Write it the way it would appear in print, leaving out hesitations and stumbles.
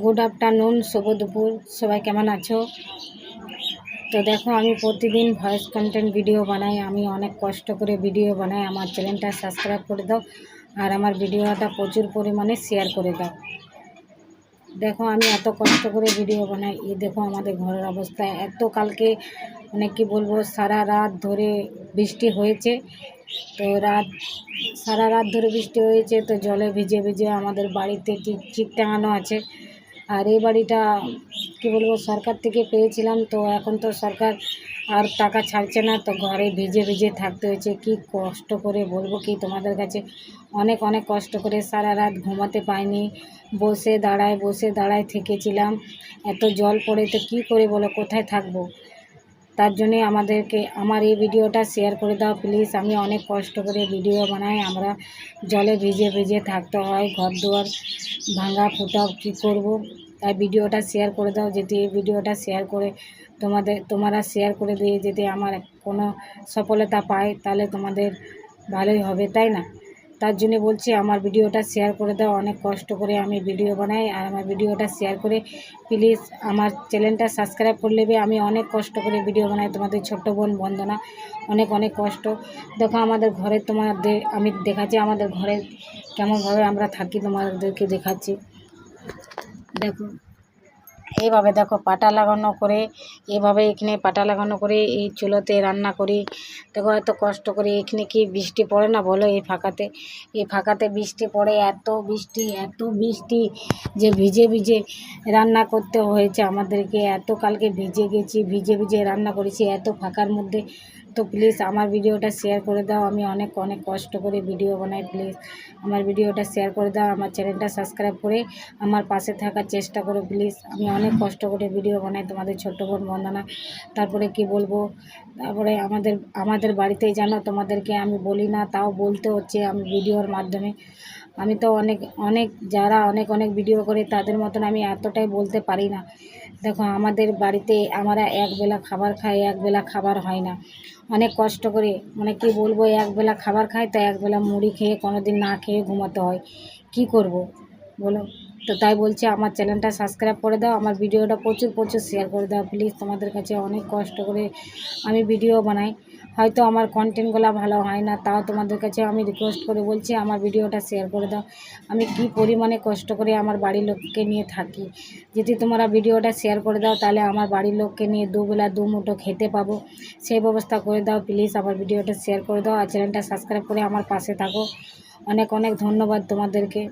Good afternoon, শুভ দুপুর। সবাই কেমন আছো? তো দেখো, আমি প্রতিদিন ভয়েস কন্টেন্ট ভিডিও বানাই। আমি অনেক কষ্ট করে ভিডিও বানাই। আমার চ্যানেলটা সাবস্ক্রাইব করে দাও আর আমার ভিডিওটা প্রচুর পরিমাণে শেয়ার করে দাও। দেখো, আমি এত কষ্ট করে ভিডিও বানাই। এই দেখো আমাদের ঘরের অবস্থা। কালকে মানে কি বলবো, সারা রাত ধরে বৃষ্টি হয়েছে। তো সারা রাত ধরে বৃষ্টি হয়েছে, তো জলে ভিজে ভিজে আমাদের বাড়িতে চিক টাঙানো আছে। আর এই বাড়িটা কি বলবো, সরকার থেকে পেয়েছিলাম। তো এখন তো সরকার আর টাকা ছাড়ছে না, তো ঘরে ভিজে ভিজে থাকতে হয়েছে। কি কষ্ট করে বলবো কি তোমাদের কাছে, অনেক অনেক কষ্ট করে সারা রাত ঘুমাতে পাইনি। বসে দাঁড়ায় থেকেছিলাম। এত জল পড়ে, তো কী করে বলো, কোথায় থাকবো? তার জন্যে আমার এই ভিডিওটা শেয়ার করে দাও প্লিজ। আমি অনেক কষ্ট করে ভিডিও বানাই। আমরা জলে ভিজে ভিজে থাকতে হয়, ঘর দুয়ার ভাঙা ফুটা, কী করব? তাই ভিডিওটা শেয়ার করে দাও। যদি এই ভিডিওটা শেয়ার করে তোমরা শেয়ার করে দিয়ে যদি আমার কোনো সফলতা পায়, তাহলে তোমাদের ভালোই হবে, তাই না? তার জন্য বলছি, আমার ভিডিওটা শেয়ার করে দাও। অনেক কষ্ট করে আমি ভিডিও বানাই, আর আমার ভিডিওটা শেয়ার করে প্লিজ আমার চ্যানেলটা সাবস্ক্রাইব করে নেবে। আমি অনেক কষ্ট করে ভিডিও বানাই। তোমাদের ছোট্ট বোন বন্দনা, অনেক অনেক কষ্ট। দেখো আমাদের ঘরে, আমি দেখাচ্ছি আমাদের ঘরে কেমনভাবে আমরা থাকি, তোমাদেরকে দেখাচ্ছি। দেখো এইভাবে, দেখো পাটা লাগানো করে, এভাবে এখানে পাটা লাগানো করে এই চুলোতে রান্না করি। দেখো এত কষ্ট করে। এখানে কি বৃষ্টি পড়ে না বলো? এই ফাঁকাতে বৃষ্টি পড়ে, এত বৃষ্টি যে ভিজে ভিজে রান্না করতে হয়েছে আমাদেরকে। কালকে ভিজে গেছি, ভিজে ভিজে রান্না করেছি এত ফাঁকার মধ্যে। তো প্লিজ আমার ভিডিওটা শেয়ার করে দাও। আমি অনেক অনেক কষ্ট করে ভিডিও বানাই। প্লিজ আমার ভিডিওটা শেয়ার করে দাও। আমার চ্যানেলটা সাবস্ক্রাইব করে আমার পাশে থাকার চেষ্টা করো প্লিজ। আমি অনেক কষ্ট করে ভিডিও বানাই, তোমাদের ছোট্ট বোন বন্দনা। তারপরে কি বলবো, তারপরে আমাদের বাড়িতেই জানো, তোমাদেরকে আমি বলি না, তাও বলতে হচ্ছে আমি ভিডিওর মাধ্যমে। আমি তো যারা অনেক অনেক ভিডিও করে তাদের মতন আমি এতটাই বলতে পারি না। দেখো আমাদের বাড়িতে আমরা একবেলা খাবার খাই, একবেলা খাবার হয় না। অনেক কষ্ট করে, মানে কি বলবো, একবেলা খাবার খাই, তো একবেলা মুড়ি খেয়ে, কোনোদিন না খেয়ে ঘুমাতে হয়। কি করব বলো? তো তাই বলছি, আমার চ্যানেলটা সাবস্ক্রাইব করে দাও, আমার ভিডিওটা প্রচুর প্রচুর শেয়ার করে দাও প্লিজ। তোমাদের কাছে অনেক কষ্ট করে আমি ভিডিও বানাই। হয়তো আমার কন্টেন্টগুলো ভালো হয় না, তাও তোমাদের কাছে আমি রিকোয়েস্ট করে বলছি, আমার ভিডিওটা শেয়ার করে দাও। আমি কি পরিমাণে কষ্ট করে আমার বাড়ির লোককে নিয়ে থাকি। যদি তোমরা ভিডিওটা শেয়ার করে দাও, তাহলে আমার বাড়ির লোককে নিয়ে দুবেলা দুমুঠো খেতে পাবো, সেই ব্যবস্থা করে দাও প্লিজ। আমার ভিডিওটা শেয়ার করে দাও আর চ্যানেলটা সাবস্ক্রাইব করে আমার পাশে থাকো। অনেক অনেক ধন্যবাদ তোমাদেরকে।